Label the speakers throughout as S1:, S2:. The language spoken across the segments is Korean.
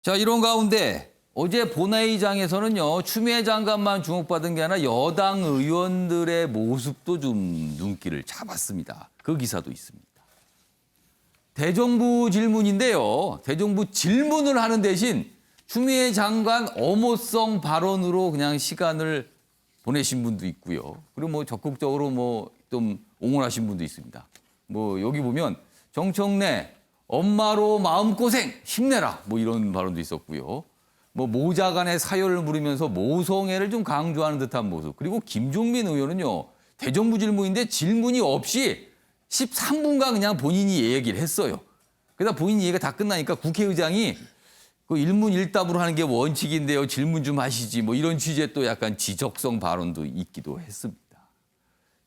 S1: 자, 이런 가운데 어제 본회의장에서는요, 추미애 장관만 주목받은 게 아니라 여당 의원들의 모습도 좀 눈길을 잡았습니다. 그 기사도 있습니다. 대정부 질문인데요. 대정부 질문을 하는 대신 추미애 장관 엄호성 발언으로 그냥 시간을 보내신 분도 있고요. 그리고 뭐 적극적으로 뭐 좀 옹호하신 분도 있습니다. 뭐 여기 보면 정청래 엄마로 마음고생 힘내라 뭐 이런 발언도 있었고요. 뭐 모자 간의 사열을 물으면서 모성애를 좀 강조하는 듯한 모습. 그리고 김종민 의원은요. 대정부 질문인데 질문이 없이 13분간 그냥 본인이 얘기를 했어요. 그러다 본인 얘기가 다 끝나니까 국회의장이 그 일문일답으로 하는 게 원칙인데요. 질문 좀 하시지 뭐 이런 취지의 또 약간 지적성 발언도 있기도 했습니다.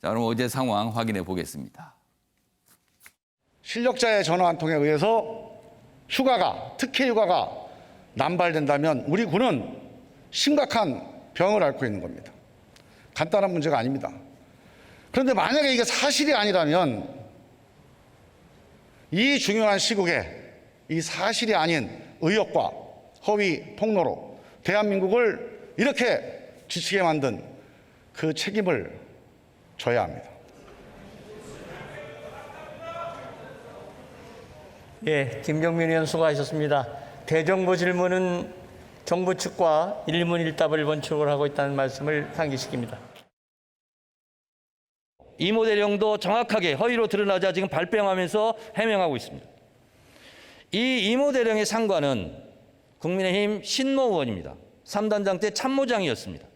S1: 자, 그럼 어제 상황 확인해 보겠습니다.
S2: 실력자의 전화 한 통에 의해서 특혜 휴가가 남발된다면 우리 군은 심각한 병을 앓고 있는 겁니다. 간단한 문제가 아닙니다. 그런데 만약에 이게 사실이 아니라면 이 중요한 시국에 이 사실이 아닌 의혹과 허위 폭로로 대한민국을 이렇게 지치게 만든 그 책임을 져야 합니다.
S3: 예, 김종민 의원 수고하셨습니다. 대정부 질문은 정부 측과 일문일답을 원칙으로 하고 있다는 말씀을 상기시킵니다.
S4: 이모 대령도 정확하게 허위로 드러나자 지금 발뺌하면서 해명하고 있습니다. 이 이모 대령의 상관은 국민의힘 신모 의원입니다. 3단장 때 참모장이었습니다.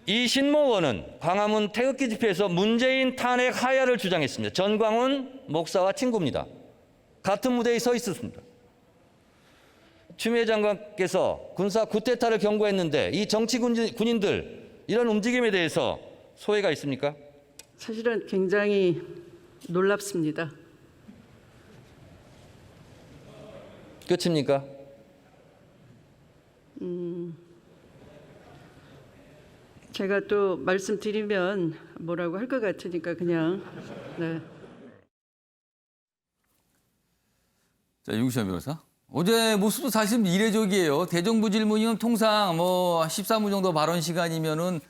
S4: 이 신모 의원은 광화문 태극기 집회에서 문재인 탄핵 하야를 주장했습니다. 전광훈 목사와 친구입니다. 같은 무대에 서 있었습니다. 추미애 장관께서 군사 쿠데타를 경고했는데 이 정치 군인들 이런 움직임에 대해서 소회가 있습니까?
S5: 사실은 굉장히 놀랍습니다.
S4: 끝입니까?
S5: 제가 또 말씀드리면 뭐라고 할 것 같으니까 그냥 네.
S1: 자, 유시환 변호사. 어제 모습도 사실 이례적이에요. 대정부 질문이면 통상 뭐 13분 정도 발언 시간이면은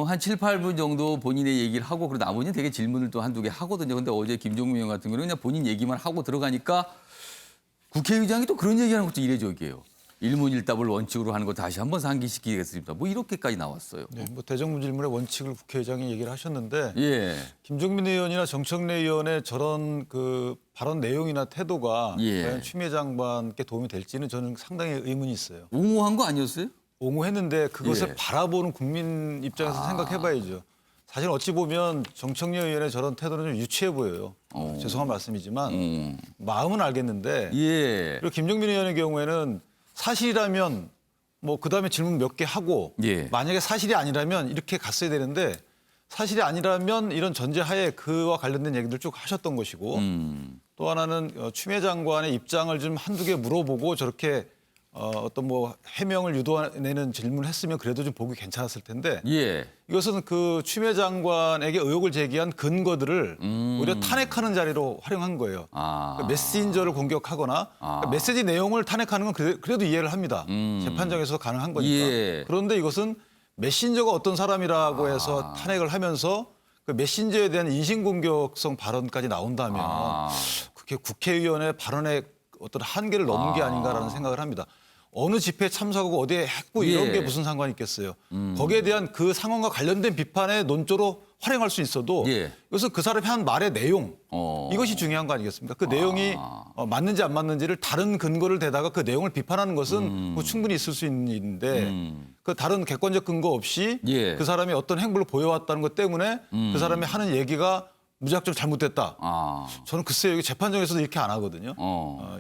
S1: 한 7, 8분 정도 본인의 얘기를 하고 그리고 나머지는 되게 질문을 또 한두 개 하거든요. 근데 어제 김종민 의원 같은 경우는 그냥 본인 얘기만 하고 들어가니까 국회의장이 또 그런 얘기하는 것도 이례적이에요. 일문일답을 원칙으로 하는 거 다시 한번 상기시키겠습니다. 뭐 이렇게까지 나왔어요.
S6: 네, 뭐 대정부 질문의 원칙을 국회의장이 얘기를 하셨는데
S1: 예.
S6: 김종민 의원이나 정청래 의원의 저런 그 발언 내용이나 태도가
S1: 예.
S6: 과연 추미애 장관께 도움이 될지는 저는 상당히 의문이 있어요.
S1: 옹호한 거 아니었어요?
S6: 옹호했는데 그것을
S1: 예.
S6: 바라보는 국민 입장에서 생각해봐야죠. 사실 어찌 보면 정청래 의원의 저런 태도는 좀 유치해 보여요. 죄송한 말씀이지만 마음은 알겠는데
S1: 예.
S6: 그리고 김종민 의원의 경우에는 사실이라면 뭐 그다음에 질문 몇 개 하고
S1: 예.
S6: 만약에 사실이 아니라면 이렇게 갔어야 되는데 사실이 아니라면 이런 전제하에 그와 관련된 얘기들 쭉 하셨던 것이고 또 하나는 추미애 장관의 입장을 좀 한두 개 물어보고 저렇게 어떤 뭐 해명을 유도내는 질문을 했으면 그래도 좀 보기 괜찮았을 텐데
S1: 예.
S6: 이것은 그 추미애 장관에게 의혹을 제기한 근거들을 오히려 탄핵하는 자리로 활용한 거예요. 그러니까 메신저를 공격하거나 그러니까 메시지 내용을 탄핵하는 건 그래도 이해를 합니다. 재판정에서 가능한 거니까.
S1: 예.
S6: 그런데 이것은 메신저가 어떤 사람이라고 해서 탄핵을 하면서 그 메신저에 대한 인신공격성 발언까지 나온다면 그게 국회의원의 발언의 어떤 한계를 넘은 게 아닌가라는 생각을 합니다. 어느 집회에 참석하고 어디에 했고 이런
S1: 예.
S6: 게 무슨 상관이 있겠어요. 거기에 대한 그 상황과 관련된 비판의 논조로 활용할 수 있어도
S1: 예.
S6: 이것은 그 사람이 한 말의 내용 이것이 중요한 거 아니겠습니까? 그 내용이 맞는지 안 맞는지를 다른 근거를 대다가 그 내용을 비판하는 것은 뭐 충분히 있을 수 있는 일인데 그 다른 객관적 근거 없이
S1: 예.
S6: 그 사람이 어떤 행보를 보여왔다는 것 때문에 그 사람이 하는 얘기가 무작정 잘못됐다. 저는 글쎄요, 여기 재판정에서도 이렇게 안 하거든요.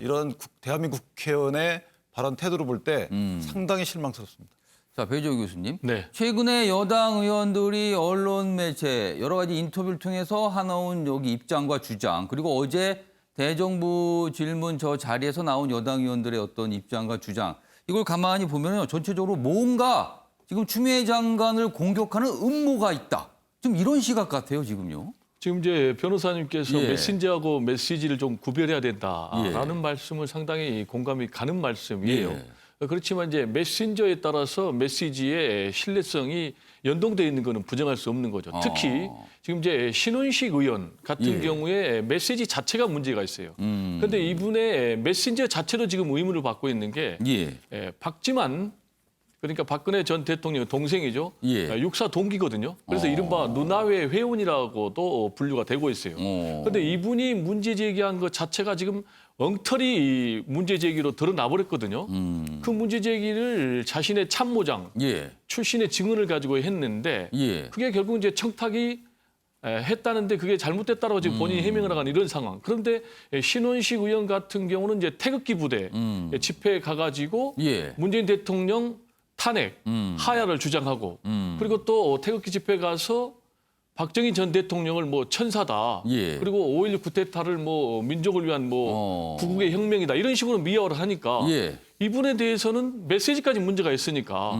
S6: 이런 대한민국 국회의원의 발언 태도를 볼 때 상당히 실망스럽습니다.
S1: 자, 배재호 교수님.
S3: 네.
S1: 최근에 여당 의원들이 언론 매체 여러 가지 인터뷰를 통해서 하나온 여기 입장과 주장 그리고 어제 대정부 질문 저 자리에서 나온 여당 의원들의 어떤 입장과 주장 이걸 가만히 보면요. 전체적으로 뭔가 지금 추미애 장관을 공격하는 음모가 있다. 좀 이런 시각 같아요, 지금요.
S7: 지금 이제 변호사님께서
S1: 예.
S7: 메신저하고 메시지를 좀 구별해야 된다라는
S1: 예.
S7: 말씀을 상당히 공감이 가는 말씀이에요.
S1: 예.
S7: 그렇지만 이제 메신저에 따라서 메시지의 신뢰성이 연동되어 있는 것은 부정할 수 없는 거죠. 특히 지금 이제 신원식 의원 같은
S1: 예.
S7: 경우에 메시지 자체가 문제가 있어요. 그런데 이분의 메신저 자체로 지금 의문을 받고 있는 게
S1: 예.
S7: 박지만 그러니까 박근혜 전 대통령 동생이죠.
S1: 예.
S7: 육사 동기거든요. 그래서 이른바 누나회 회원이라고도 분류가 되고 있어요. 그런데 이분이 문제 제기한 것 자체가 지금 엉터리 문제 제기로 드러나 버렸거든요. 그 문제 제기를 자신의 참모장
S1: 예.
S7: 출신의 증언을 가지고 했는데
S1: 예.
S7: 그게 결국 이제 청탁이 했다는데 그게 잘못됐다라고 지금 본인이 해명을 하는 이런 상황. 그런데 신원식 의원 같은 경우는 이제 태극기 부대 집회에 가가지고
S1: 예.
S7: 문재인 대통령 탄핵, 하야를 주장하고 그리고 또 태극기 집회 가서 박정희 전 대통령을 뭐 천사다.
S1: 예.
S7: 그리고 5.16 쿠데타를 뭐 민족을 위한 뭐 구국의 혁명이다. 이런 식으로 미화를 하니까
S1: 예.
S7: 이분에 대해서는 메시지까지 문제가 있으니까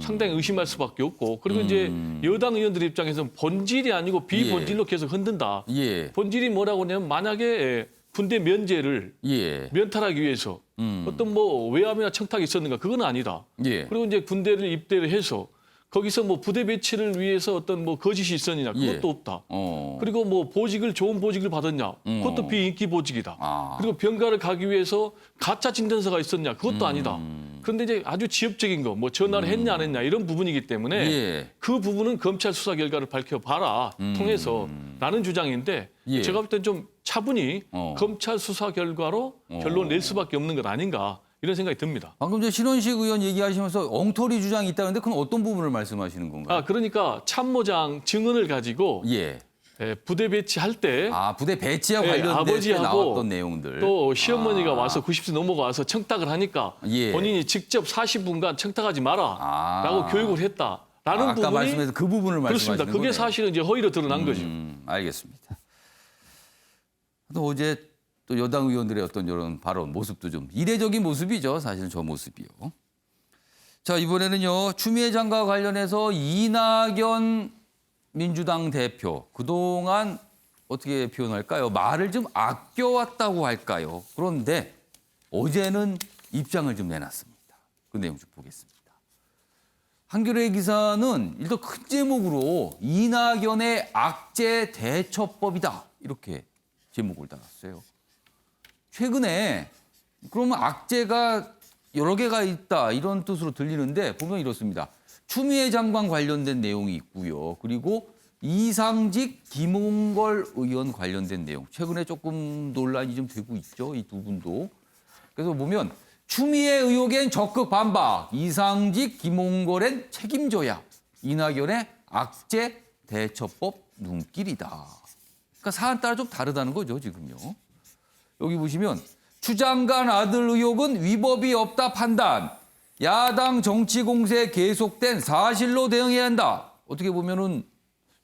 S7: 상당히 의심할 수밖에 없고 그리고 이제 여당 의원들 입장에서는 본질이 아니고 비본질로 계속 흔든다.
S1: 예.
S7: 본질이 뭐라고 하냐면 만약에 군대 면제를
S1: 예.
S7: 면탈하기 위해서 어떤 뭐 외압이나 청탁이 있었는가 그건 아니다.
S1: 예.
S7: 그리고 이제 군대를 입대를 해서 거기서 뭐 부대 배치를 위해서 어떤 뭐 거짓이 있었느냐 그것도
S1: 예.
S7: 없다.
S1: 어.
S7: 그리고 뭐 보직을 좋은 보직을 받았냐 그것도 비인기 보직이다.
S1: 아.
S7: 그리고 병가를 가기 위해서 가짜 진단서가 있었냐 그것도 아니다. 그런데 이제 아주 지엽적인 거 뭐 전화를 했냐 안 했냐 이런 부분이기 때문에
S1: 예.
S7: 그 부분은 검찰 수사 결과를 밝혀봐라 통해서 라는 주장인데
S1: 예.
S7: 제가 볼 땐 좀 차분히
S1: 어.
S7: 검찰 수사 결과로 결론 낼 수밖에 없는 것 아닌가 이런 생각이 듭니다.
S1: 방금 저 신원식 의원 얘기하시면서 엉터리 주장이 있다는데 그건 어떤 부분을 말씀하시는 건가요?
S7: 아 그러니까 참모장 증언을 가지고
S1: 예.
S7: 부대 배치할 때
S1: 아, 부대 배치와
S7: 예,
S1: 관련된
S7: 아버지하고
S1: 나왔던 내용들.
S7: 또 시어머니가 와서 90세 넘어가 와서 청탁을 하니까
S1: 예.
S7: 본인이 직접 40분간 청탁하지 마라라고 교육을 했다라는
S1: 아까
S7: 부분이
S1: 말씀해서 그 부분을 말씀하시는
S7: 그렇습니다. 그게
S1: 거네요.
S7: 사실은 이제 허위로 드러난 거죠.
S1: 알겠습니다. 또 어제 또 여당 의원들의 어떤 이런 발언 모습도 좀 이례적인 모습이죠. 사실은 저 모습이요. 자, 이번에는요. 추미애 장관과 관련해서 이낙연 민주당 대표 그동안 어떻게 표현할까요? 말을 좀 아껴왔다고 할까요? 그런데 어제는 입장을 좀 내놨습니다. 그 내용 좀 보겠습니다. 한겨레 기사는 일단 큰 제목으로 이낙연의 악재 대처법이다 이렇게 제목을 달았어요. 최근에 그러면 악재가 여러 개가 있다 이런 뜻으로 들리는데 보면 이렇습니다. 추미애 장관 관련된 내용이 있고요. 그리고 이상직, 김홍걸 의원 관련된 내용. 최근에 조금 논란이 좀 되고 있죠. 이 두 분도. 그래서 보면 추미애 의혹엔 적극 반박, 이상직, 김홍걸엔 책임져야 이낙연의 악재 대처법 눈길이다. 그러니까 사안 따라 좀 다르다는 거죠, 지금요. 여기 보시면 추 장관 아들 의혹은 위법이 없다 판단. 야당 정치 공세 계속된 사실로 대응해야 한다. 어떻게 보면은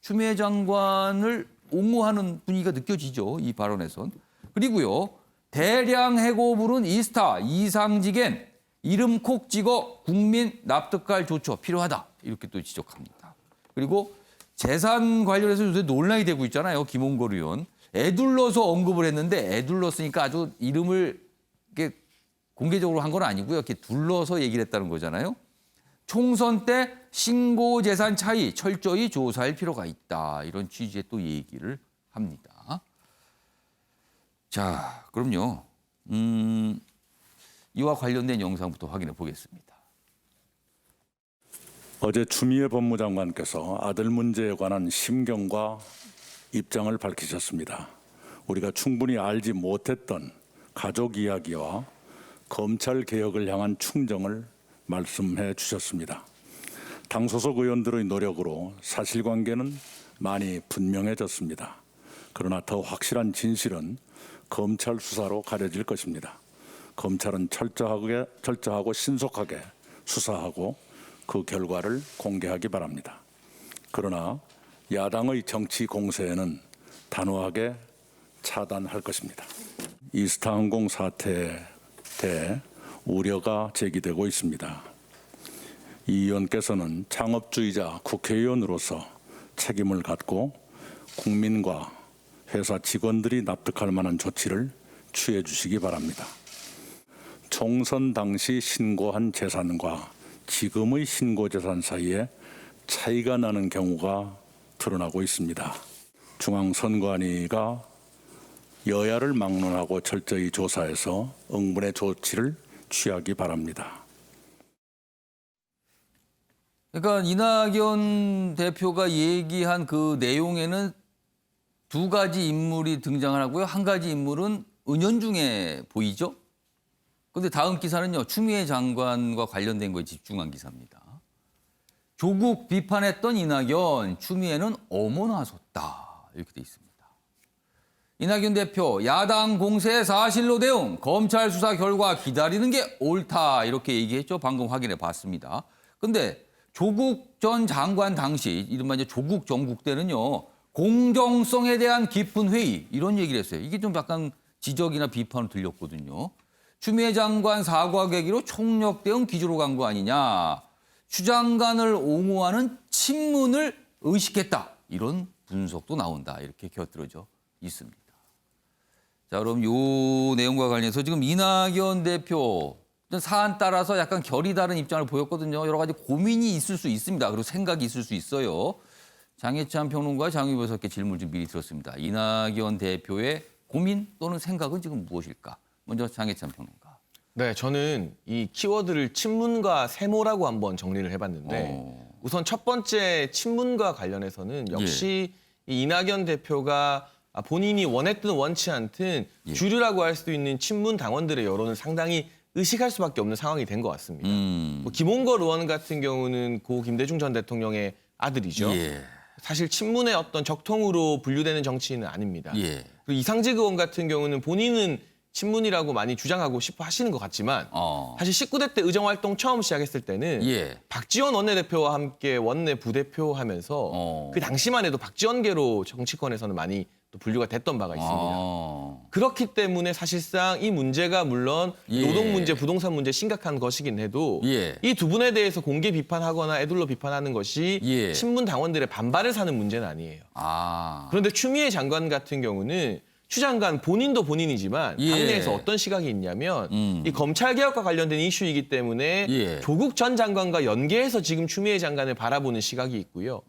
S1: 추미애 장관을 옹호하는 분위기가 느껴지죠. 이 발언에선. 그리고요. 대량 해고 부른 이스타 이상직엔 이름 콕 찍어 국민 납득할 조처 필요하다. 이렇게 또 지적합니다. 그리고 재산 관련해서 요새 논란이 되고 있잖아요. 김홍걸 의원. 애둘러서 언급을 했는데 애둘렀으니까 아주 이름을 이렇게 공개적으로 한 건 아니고요. 이렇게 둘러서 얘기를 했다는 거잖아요. 총선 때 신고 재산 차이 철저히 조사할 필요가 있다. 이런 취지의 또 얘기를 합니다. 자, 그럼요. 이와 관련된 영상부터 확인해 보겠습니다.
S8: 어제 추미애 법무장관께서 아들 문제에 관한 심경과 입장을 밝히셨습니다. 우리가 충분히 알지 못했던 가족 이야기와 검찰 개혁을 향한 충정을 말씀해 주셨습니다. 당 소속 의원들의 노력으로 사실관계는 많이 분명해졌습니다. 그러나 더 확실한 진실은 검찰 수사로 가려질 것입니다. 검찰은 철저하고 신속하게 수사하고 그 결과를 공개하기 바랍니다. 그러나 야당의 정치 공세에는 단호하게 차단할 것입니다. 이스타항공 사태에 대해 우려가 제기되고 있습니다. 이 의원께서는 창업주의자 국회의원으로서 책임을 갖고 국민과 회사 직원들이 납득할 만한 조치를 취해 주시기 바랍니다. 총선 당시 신고한 재산과 지금의 신고 재산 사이에 차이가 나는 경우가 드러나고 있습니다. 중앙선관위가 여야를 막론하고 철저히 조사해서 응분의 조치를 취하기 바랍니다.
S1: 그러니까 이낙연 대표가 얘기한 그 내용에는 두 가지 인물이 등장을 하고요. 한 가지 인물은 은연중에 보이죠. 그런데 다음 기사는요. 추미애 장관과 관련된 거에 집중한 기사입니다. 조국 비판했던 이낙연, 추미애는 어머나섰다. 이렇게 돼 있습니다. 이낙연 대표, 야당 공세 사실로 대응, 검찰 수사 결과 기다리는 게 옳다. 이렇게 얘기했죠. 방금 확인해 봤습니다. 근데 조국 전 장관 당시, 이른바 이제 조국 정국 때는요, 공정성에 대한 깊은 회의, 이런 얘기를 했어요. 이게 좀 약간 지적이나 비판으로 들렸거든요. 추미애 장관 사과 계기로 총력 대응 기조로 간 거 아니냐. 추 장관을 옹호하는 친문을 의식했다. 이런 분석도 나온다. 이렇게 곁들여져 있습니다. 자, 그럼 이 내용과 관련해서 지금 이낙연 대표 사안 따라서 약간 결이 다른 입장을 보였거든요. 여러 가지 고민이 있을 수 있습니다. 그리고 생각이 있을 수 있어요. 장혜찬 평론가 장유보 교수께 질문을 좀 미리 들었습니다. 이낙연 대표의 고민 또는 생각은 지금 무엇일까? 먼저 장혜찬 평론가.
S9: 네, 저는 이 키워드를 친문과 세모라고 한번 정리를 해봤는데 우선 첫 번째 친문과 관련해서는 역시 이 이낙연 대표가 본인이 원했든 원치 않든 주류라고 할 수도 있는 친문 당원들의 여론을 상당히 의식할 수밖에 없는 상황이 된 것 같습니다. 뭐 김홍걸 의원 같은 경우는 고 김대중 전 대통령의 아들이죠.
S1: 예.
S9: 사실 친문의 어떤 적통으로 분류되는 정치인은 아닙니다.
S1: 예.
S9: 그리고 이상직 의원 같은 경우는 본인은 친문이라고 많이 주장하고 싶어 하시는 것 같지만 사실 19대 때 의정활동 처음 시작했을 때는
S1: 예.
S9: 박지원 원내대표와 함께 원내 부대표 하면서 그 당시만 해도 박지원계로 정치권에서는 많이 또 분류가 됐던 바가 있습니다. 그렇기 때문에 사실상 이 문제가 물론
S1: 예.
S9: 노동 문제, 부동산 문제 심각한 것이긴 해도
S1: 예.
S9: 이 두 분에 대해서 공개 비판하거나 애둘러 비판하는 것이
S1: 예.
S9: 친문 당원들의 반발을 사는 문제는 아니에요. 그런데 추미애 장관 같은 경우는 추 장관 본인도 본인이지만
S1: 예.
S9: 당내에서 어떤 시각이 있냐면 이 검찰개혁과 관련된 이슈이기 때문에
S1: 예.
S9: 조국 전 장관과 연계해서 지금 추미애 장관을 바라보는 시각이 있고요.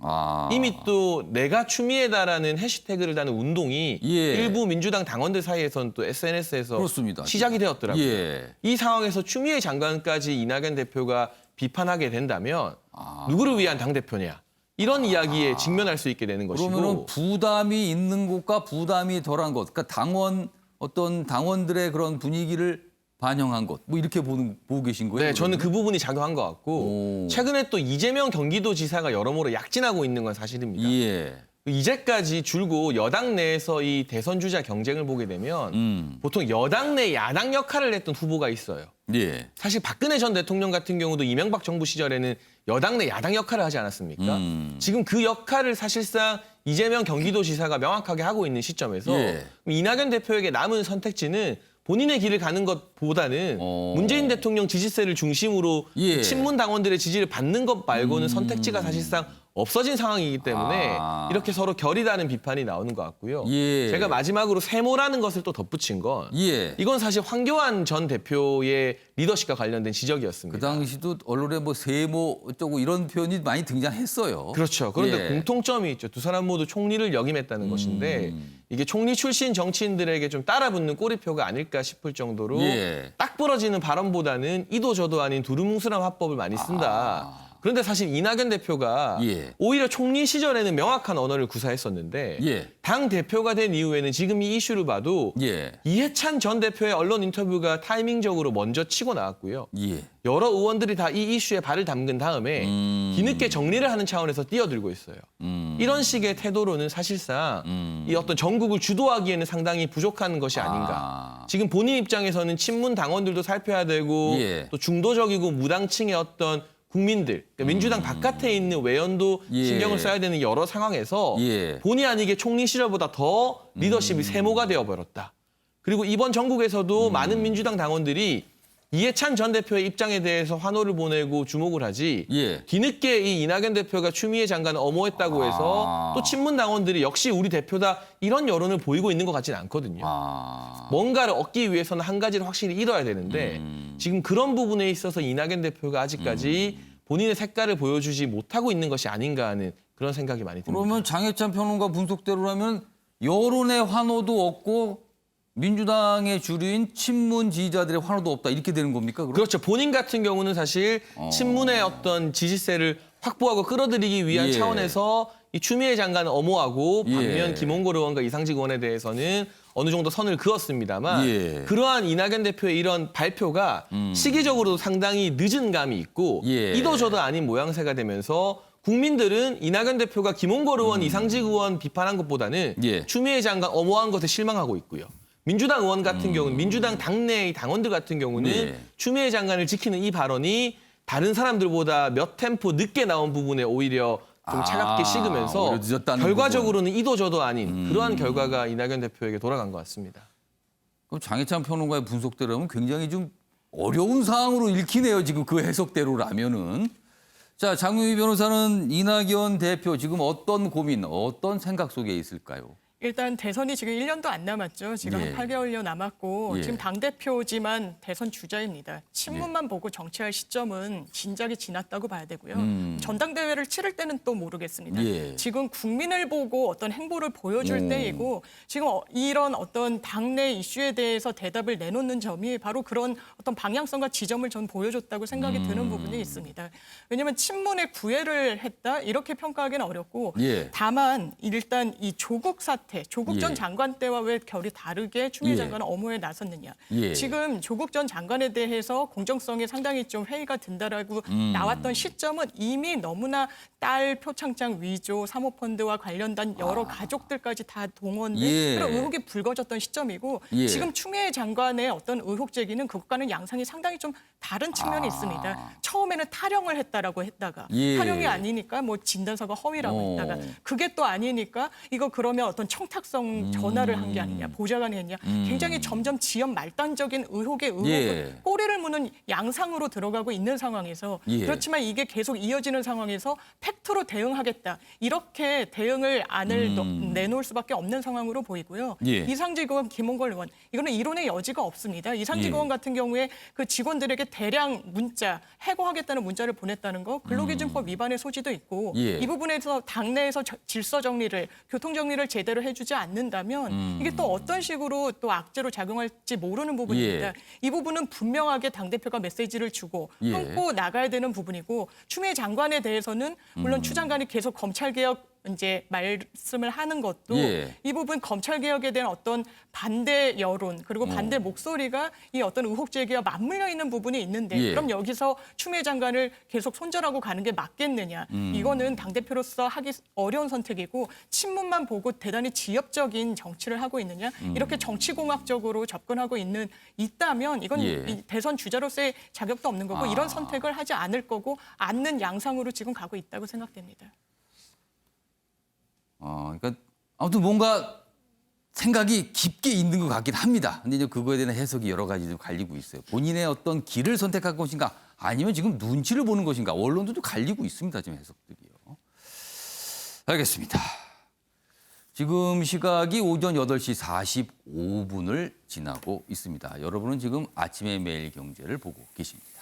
S9: 이미 또 내가 추미애다라는 해시태그를 다는 운동이
S1: 예.
S9: 일부 민주당 당원들 사이에서는 또 SNS에서
S1: 그렇습니다.
S9: 시작이 되었더라고요.
S1: 예.
S9: 이 상황에서 추미애 장관까지 이낙연 대표가 비판하게 된다면 누구를 위한 당대표냐. 이런 이야기에 직면할 수 있게 되는 것이고.
S1: 그러면 부담이 있는 곳과 부담이 덜한 곳, 그러니까 어떤 당원들의 그런 분위기를 반영한 것, 뭐 이렇게 보고 계신 거예요?
S9: 네, 저는
S1: 그러면?
S9: 그 부분이 작용한 것 같고 최근에 또 이재명 경기도지사가 여러모로 약진하고 있는 건 사실입니다.
S1: 예.
S9: 이제까지 줄곧 여당 내에서 이 대선 주자 경쟁을 보게 되면 보통 여당 내 야당 역할을 했던 후보가 있어요.
S1: 예.
S9: 사실 박근혜 전 대통령 같은 경우도 이명박 정부 시절에는 여당 내 야당 역할을 하지 않았습니까? 지금 그 역할을 사실상 이재명 경기도지사가 명확하게 하고 있는 시점에서
S1: 예.
S9: 이낙연 대표에게 남은 선택지는 본인의 길을 가는 것보다는 문재인 대통령 지지세를 중심으로
S1: 예.
S9: 친문 당원들의 지지를 받는 것 말고는 선택지가 사실상 없어진 상황이기 때문에 이렇게 서로 결이 다른 비판이 나오는 것 같고요.
S1: 예.
S9: 제가 마지막으로 세모라는 것을 또 덧붙인 건
S1: 예.
S9: 이건 사실 황교안 전 대표의 리더십과 관련된 지적이었습니다.
S1: 그 당시도 언론에 뭐 세모 어쩌고 이런 표현이 많이 등장했어요.
S9: 그렇죠. 그런데
S1: 예.
S9: 공통점이 있죠. 두 사람 모두 총리를 역임했다는 것인데 이게 총리 출신 정치인들에게 좀 따라붙는 꼬리표가 아닐까 싶을 정도로
S1: 예.
S9: 딱 부러지는 발언보다는 이도 저도 아닌 두루뭉술한 화법을 많이 쓴다. 그런데 사실 이낙연 대표가
S1: 예.
S9: 오히려 총리 시절에는 명확한 언어를 구사했었는데
S1: 예.
S9: 당 대표가 된 이후에는 지금 이 이슈를 봐도
S1: 예.
S9: 이해찬 전 대표의 언론 인터뷰가 타이밍적으로 먼저 치고 나왔고요.
S1: 예.
S9: 여러 의원들이 다 이 이슈에 발을 담근 다음에 뒤늦게 정리를 하는 차원에서 뛰어들고 있어요. 이런 식의 태도로는 사실상 이 어떤 전국을 주도하기에는 상당히 부족한 것이 아닌가. 지금 본인 입장에서는 친문 당원들도 살펴야 되고
S1: 예.
S9: 또 중도적이고 무당층의 어떤 국민들, 그러니까 민주당 바깥에 있는 외연도
S1: 예.
S9: 신경을 써야 되는 여러 상황에서
S1: 예.
S9: 본의 아니게 총리 시절보다 더 리더십이 세모가 되어버렸다. 그리고 이번 전국에서도 많은 민주당 당원들이 이해찬 전 대표의 입장에 대해서 환호를 보내고 주목을 하지
S1: 예.
S9: 뒤늦게 이 이낙연 대표가 추미애 장관을 엄호했다고 해서 또 친문 당원들이 역시 우리 대표다 이런 여론을 보이고 있는 것 같지는 않거든요. 뭔가를 얻기 위해서는 한 가지를 확실히 잃어야 되는데 지금 그런 부분에 있어서 이낙연 대표가 아직까지 본인의 색깔을 보여주지 못하고 있는 것이 아닌가 하는 그런 생각이 많이 듭니다.
S1: 그러면 장해찬 평론가 분석대로라면 여론의 환호도 없고 민주당의 주류인 친문 지지자들의 환호도 없다 이렇게 되는 겁니까? 그럼?
S9: 그렇죠. 본인 같은 경우는 사실 친문의 어떤 지지세를 확보하고 끌어들이기 위한
S1: 예.
S9: 차원에서 이 추미애 장관을 엄호하고 반면
S1: 예.
S9: 김홍걸 의원과 이상직 의원에 대해서는 어느 정도 선을 그었습니다만
S1: 예.
S9: 그러한 이낙연 대표의 이런 발표가 시기적으로도 상당히 늦은 감이 있고
S1: 예.
S9: 이도저도 아닌 모양새가 되면서 국민들은 이낙연 대표가 김홍걸 의원, 이상직 의원 비판한 것보다는
S1: 예.
S9: 추미애 장관 엄호한 것에 실망하고 있고요. 민주당 의원 같은 경우는 민주당 당내의 당원들 같은 경우는
S1: 네.
S9: 추미애 장관을 지키는 이 발언이 다른 사람들보다 몇 템포 늦게 나온 부분에 오히려 좀 차갑게 식으면서
S1: 오히려 늦었다는
S9: 결과적으로는 이도저도 아닌 그러한 결과가 이낙연 대표에게 돌아간 것 같습니다.
S1: 그럼 장해찬 평론가의 분석대로라면 굉장히 좀 어려운 상황으로 읽히네요. 지금 그 해석대로라면은. 자, 장유희 변호사는 이낙연 대표 지금 어떤 고민, 어떤 생각 속에 있을까요?
S10: 일단 대선이 지금 1년도 안 남았죠. 지금
S1: 예.
S10: 한 8개월여 남았고
S1: 예.
S10: 지금 당대표지만 대선 주자입니다. 친문만 보고 정치할 시점은 진작에 지났다고 봐야 되고요. 전당대회를 치를 때는 또 모르겠습니다.
S1: 예.
S10: 지금 국민을 보고 어떤 행보를 보여줄 때이고 지금 이런 어떤 당내 이슈에 대해서 대답을 내놓는 점이 바로 그런 어떤 방향성과 지점을 전 보여줬다고 생각이 드는 부분이 있습니다. 왜냐하면 친문의 구애를 했다 이렇게 평가하기는 어렵고
S1: 예.
S10: 다만 일단 이 조국 사태 조국 전
S1: 예.
S10: 장관 때와 왜 결이 다르게 추미애
S1: 예.
S10: 장관은 엄호에 나섰느냐.
S1: 예.
S10: 지금 조국 전 장관에 대해서 공정성에 상당히 좀 회의가 든다라고 나왔던 시점은 이미 너무나 딸 표창장 위조, 사모펀드와 관련된 여러 가족들까지 다 동원된
S1: 예.
S10: 그런 의혹이 불거졌던 시점이고
S1: 예.
S10: 지금 추미애 장관의 어떤 의혹 제기는 그것과는 양상이 상당히 좀 다른 측면이 있습니다. 처음에는 타령을 했다라고 했다가
S1: 예.
S10: 타령이 아니니까 뭐 진단서가 허위라고 했다가 그게 또 아니니까 이거 그러면 어떤 청탁성 전화를 한 게 아니냐, 보좌관이 했냐. 굉장히 점점 지연 말단적인 의혹에 의혹을
S1: 예.
S10: 꼬리를 무는 양상으로 들어가고 있는 상황에서
S1: 예.
S10: 그렇지만 이게 계속 이어지는 상황에서 팩트로 대응하겠다. 이렇게 대응을 안을 내놓을 수밖에 없는 상황으로 보이고요.
S1: 예.
S10: 이상직 의원, 김홍걸 의원 이거는 이론의 여지가 없습니다. 이상직
S1: 예.
S10: 의원 같은 경우에 그 직원들에게 대량 문자, 해고하겠다는 문자를 보냈다는 거 근로기준법 위반의 소지도 있고
S1: 예.
S10: 이 부분에서 당내에서 질서 정리를, 교통 정리를 제대로 해주지 않는다면 이게 또 어떤 식으로 또 악재로 작용할지 모르는 부분입니다.
S1: 예.
S10: 이 부분은 분명하게 당대표가 메시지를 주고
S1: 예.
S10: 끊고 나가야 되는 부분이고 추미애 장관에 대해서는 물론 추 장관이 계속 검찰개혁 이제 말씀을 하는 것도
S1: 예.
S10: 이 부분 검찰개혁에 대한 어떤 반대 여론 그리고 반대 목소리가 이 어떤 의혹 제기와 맞물려 있는 부분이 있는데
S1: 예.
S10: 그럼 여기서 추미애 장관을 계속 손절하고 가는 게 맞겠느냐. 이거는 당대표로서 하기 어려운 선택이고 친문만 보고 대단히 지엽적인 정치를 하고 있느냐. 이렇게 정치공학적으로 접근하고 있다면 이건
S1: 예.
S10: 이 대선 주자로서의 자격도 없는 거고 이런 선택을 하지 않을 거고 않는 양상으로 지금 가고 있다고 생각됩니다.
S1: 그러니까 아무튼 뭔가 생각이 깊게 있는 것 같긴 합니다. 근데 이제 그거에 대한 해석이 여러 가지 좀 갈리고 있어요. 본인의 어떤 길을 선택할 것인가 아니면 지금 눈치를 보는 것인가 언론도 좀 갈리고 있습니다. 지금 해석들이요. 알겠습니다. 지금 시각이 오전 8시 45분을 지나고 있습니다. 여러분은 지금 아침의 매일 경제를 보고 계십니다.